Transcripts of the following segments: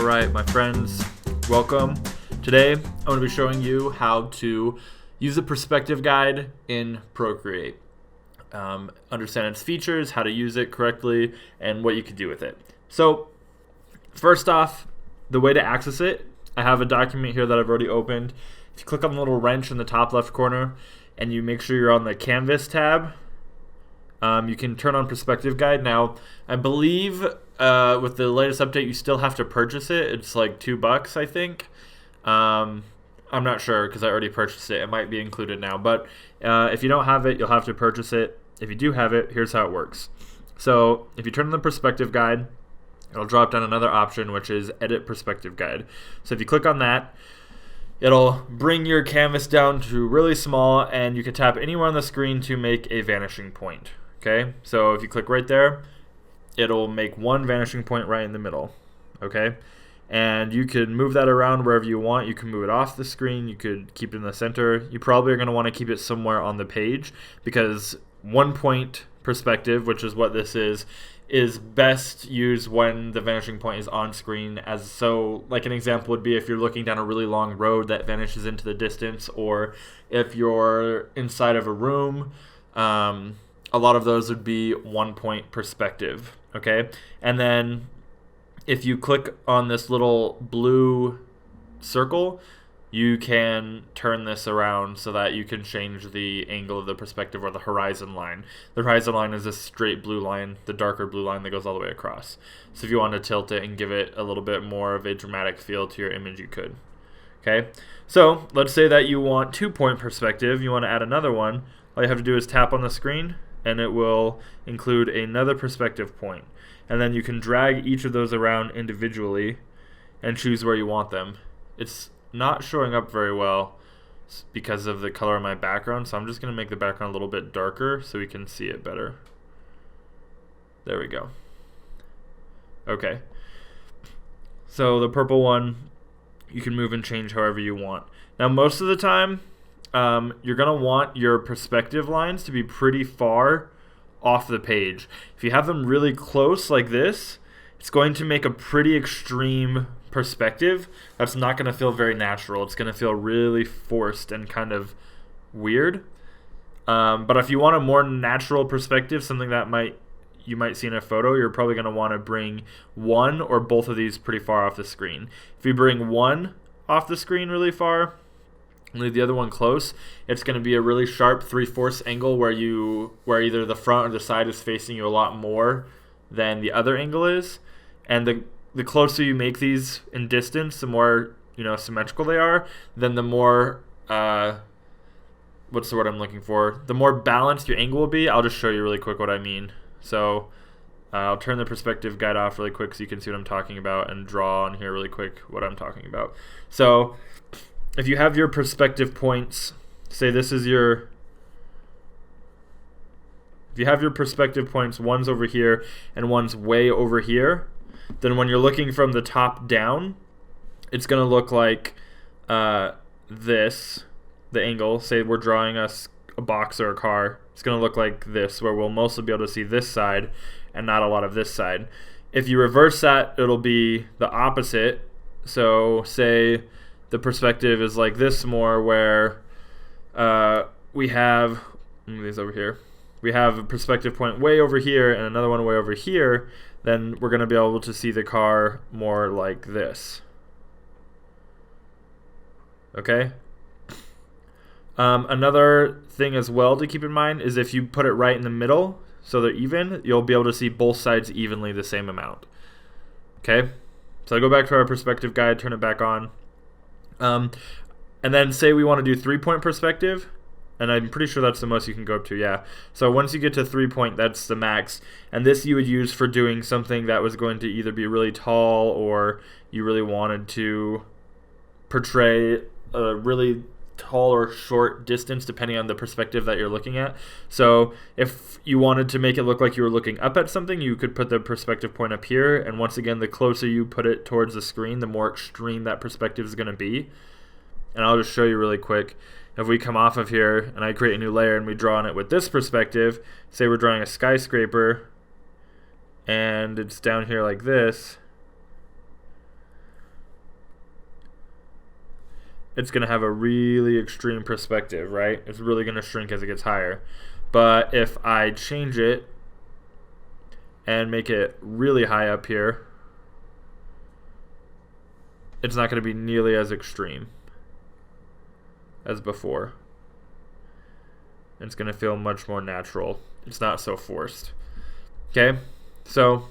Alright, my friends, welcome. Today I'm going to be showing you how to use a perspective guide in Procreate. Understand its features, how to use it correctly, and what you can do with it. So, first off, the way to access it, I have a document here that I've already opened. If you click on the little wrench in the top left corner and you make sure you're on the Canvas tab, you can turn on Perspective Guide. Now, I believe with the latest update, you still have to purchase it. It's like $2, I think. I'm not sure because I already purchased it. It might be included now. But if you don't have it, you'll have to purchase it. If you do have it, here's how it works. So if you turn on the Perspective Guide, it'll drop down another option, which is Edit Perspective Guide. So if you click on that, it'll bring your canvas down to really small, and you can tap anywhere on the screen to make a vanishing point. Okay, so if you click right there, it'll make one vanishing point right in the middle. Okay, and you could move that around wherever you want. You can move it off the screen, you could keep it in the center. You probably are going to want to keep it somewhere on the page, because one point perspective, which is what this is best used when the vanishing point is on screen. Like an example would be if you're looking down a really long road that vanishes into the distance, or if you're inside of a room. A lot of those would be 1 point perspective. Okay, and then if you click on this little blue circle, you can turn this around so that you can change the angle of the perspective, or the horizon line. The horizon line is this straight blue line, the darker blue line that goes all the way across. So if you want to tilt it and give it a little bit more of a dramatic feel to your image, you could. Okay, so let's say that you want 2 point perspective, you want to add another one. All you have to do is tap on the screen and it will include another perspective point. And then you can drag each of those around individually and choose where you want them. It's not showing up very well because of the color of my background, so I'm just going to make the background a little bit darker so we can see it better. There we go. Okay, so the purple one you can move and change however you want. Now most of the time you're going to want your perspective lines to be pretty far off the page. If you have them really close like this, it's going to make a pretty extreme perspective that's not going to feel very natural. It's going to feel really forced and kind of weird. But if you want a more natural perspective, something that you might see in a photo, you're probably going to want to bring one or both of these pretty far off the screen. If you bring one off the screen really far and leave the other one close, it's going to be a really sharp 3/4 angle where either the front or the side is facing you a lot more than the other angle is. And the closer you make these in distance, the more symmetrical they are, then the more what's the word I'm looking for? The more balanced your angle will be. I'll just show you really quick what I mean. So I'll turn the perspective guide off really quick so you can see what I'm talking about, and draw on here really quick what I'm talking about. So if you have your perspective points, say this is if you have your perspective points, one's over here and one's way over here, then when you're looking from the top down, it's going to look like this, the angle. Say we're drawing a box or a car. It's going to look like this, where we'll mostly be able to see this side and not a lot of this side. If you reverse that, it'll be the opposite. So say the perspective is like this more, where we have these over here. We have a perspective point way over here and another one way over here. Then we're going to be able to see the car more like this. Okay? Another thing as well to keep in mind is if you put it right in the middle so they're even, you'll be able to see both sides evenly the same amount. Okay? So I go back to our perspective guide, turn it back on. And then say we want to do 3 point perspective. And I'm pretty sure that's the most you can go up to, yeah. So once you get to 3 point, that's the max. And this you would use for doing something that was going to either be really tall, or you really wanted to portray a really tall or short distance depending on the perspective that you're looking at. So if you wanted to make it look like you were looking up at something, you could put the perspective point up here. And once again, the closer you put it towards the screen, the more extreme that perspective is going to be. And I'll just show you really quick. If we come off of here and I create a new layer and we draw on it with this perspective, say we're drawing a skyscraper and it's down here like this, it's going to have a really extreme perspective, right? It's really going to shrink as it gets higher. But if I change it and make it really high up here, it's not going to be nearly as extreme as before. It's going to feel much more natural. It's not so forced. Okay, so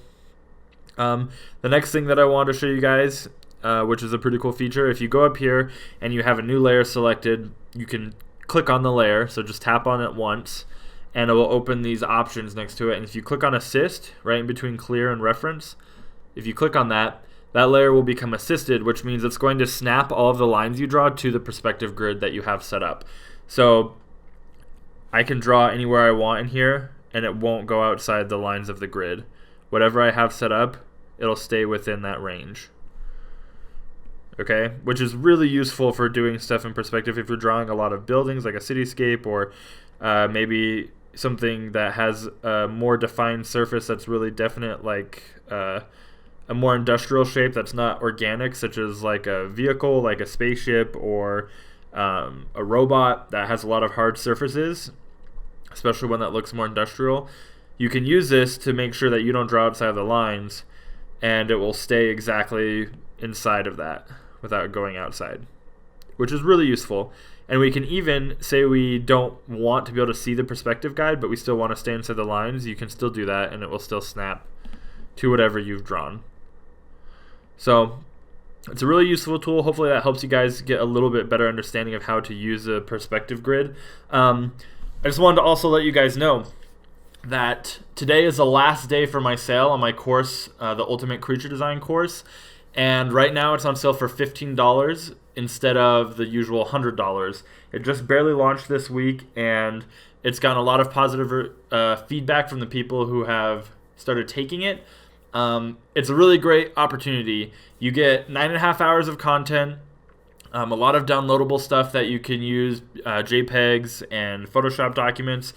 the next thing that I want to show you guys, which is a pretty cool feature, if you go up here and you have a new layer selected, you can click on the layer, so just tap on it once, and it will open these options next to it. And if you click on assist, right in between clear and reference, if you click on that, that layer will become assisted, which means it's going to snap all of the lines you draw to the perspective grid that you have set up. So I can draw anywhere I want in here, and it won't go outside the lines of the grid. Whatever I have set up, it'll stay within that range. Okay, which is really useful for doing stuff in perspective if you're drawing a lot of buildings, like a cityscape, or maybe something that has a more defined surface that's really definite, like a more industrial shape that's not organic, such as like a vehicle, like a spaceship, or a robot that has a lot of hard surfaces, especially one that looks more industrial. You can use this to make sure that you don't draw outside the lines, and it will stay exactly inside of that without going outside, which is really useful. And we can even say we don't want to be able to see the perspective guide, but we still want to stay inside the lines. You can still do that, and it will still snap to whatever you've drawn. So it's a really useful tool. Hopefully that helps you guys get a little bit better understanding of how to use a perspective grid. I just wanted to also let you guys know that today is the last day for my sale on my course, the Ultimate Creature Design course. And right now it's on sale for $15 instead of the usual $100. It just barely launched this week, and it's gotten a lot of positive feedback from the people who have started taking it. It's a really great opportunity. You get 9.5 hours of content, a lot of downloadable stuff that you can use, JPEGs and Photoshop documents.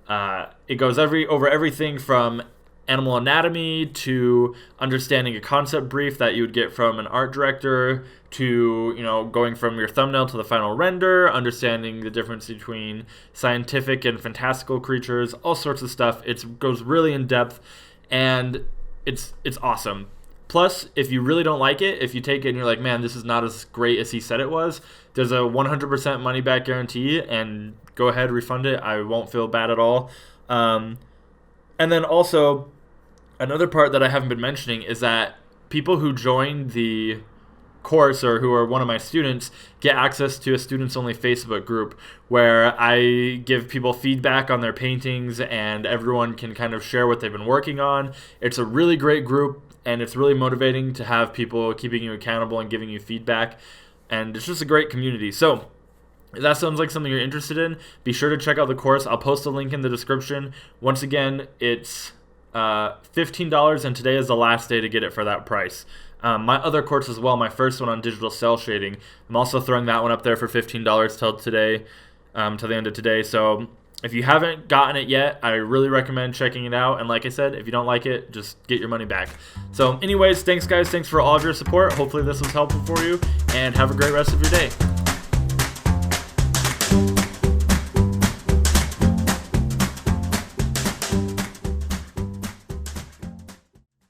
It goes over everything from animal anatomy to understanding a concept brief that you would get from an art director to, going from your thumbnail to the final render, understanding the difference between scientific and fantastical creatures, all sorts of stuff. It goes really in depth, and it's awesome. Plus, if you really don't like it, if you take it and you're like, man, this is not as great as he said it was, there's a 100% money back guarantee, and go ahead, refund it. I won't feel bad at all. And then also, another part that I haven't been mentioning is that people who join the course or who are one of my students get access to a students only Facebook group where I give people feedback on their paintings, and everyone can kind of share what they've been working on. It's a really great group, and it's really motivating to have people keeping you accountable and giving you feedback, and it's just a great community. So if that sounds like something you're interested in, be sure to check out the course. I'll post a link in the description. Once again, it's $15, and today is the last day to get it for that price. My other course as well, my first one on digital cell shading, I'm also throwing that one up there for $15 till today, till the end of today. So if you haven't gotten it yet, I really recommend checking it out. And like I said, if you don't like it, just get your money back. So anyways, thanks guys. Thanks for all of your support. Hopefully this was helpful for you, and have a great rest of your day.